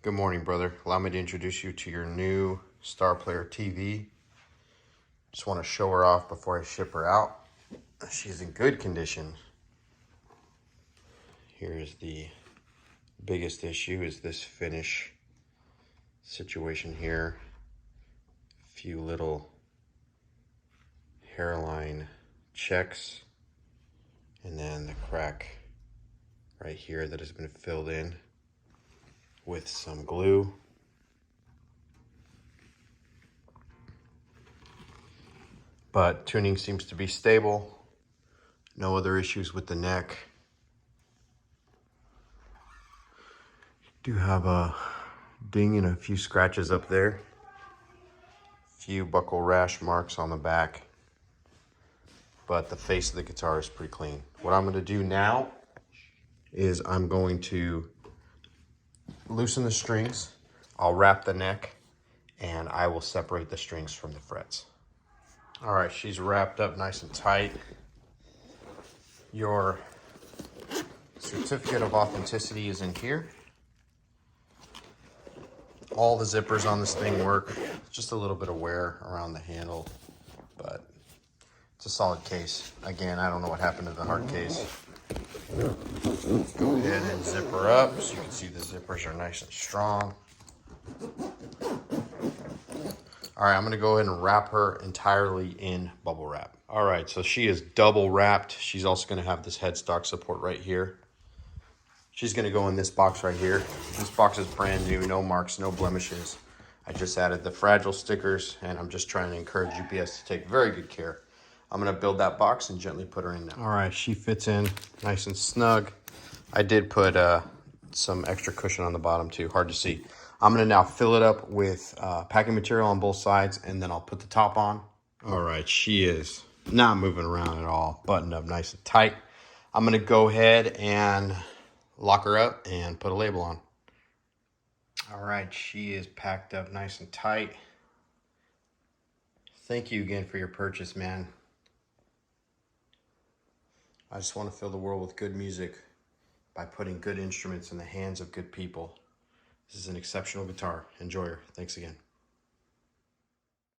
Good morning, brother. Allow me to introduce you to your new Star Player TV. Just want to show her off before I ship her out. She's in good condition. Here's the biggest issue is this finish situation here. A few little hairline checks and then the crack right here that has been filled in with some glue. But tuning seems to be stable. No other issues with the neck. Do have a ding and a few scratches up there. Few buckle rash marks on the back. But the face of the guitar is pretty clean. What I'm going to do now is I'm going to loosen the strings. I'll wrap the neck and I will separate the strings from the frets. All right, she's wrapped up nice and tight. Your certificate of authenticity is in here. All the zippers on this thing work. Just a little bit of wear around the handle, but it's a solid case. Again, I don't know what happened to the hard case. Go ahead and zip her up so you can see the zippers are nice and strong. All right, I'm gonna go ahead and wrap her entirely in bubble wrap. All right, so she is double wrapped. She's also gonna have this headstock support right here. She's gonna go in this box right here. This box is brand new, no marks, no blemishes. I just added the fragile stickers and I'm just trying to encourage UPS to take very good care. I'm gonna build that box and gently put her in now. All right, she fits in nice and snug. I did put some extra cushion on the bottom too, hard to see. I'm gonna now fill it up with packing material on both sides and then I'll put the top on. All right, she is not moving around at all, buttoned up nice and tight. I'm gonna go ahead and lock her up and put a label on. All right, she is packed up nice and tight. Thank you again for your purchase, man. I just want to fill the world with good music by putting good instruments in the hands of good people. This is an exceptional guitar. Enjoy her. Thanks again.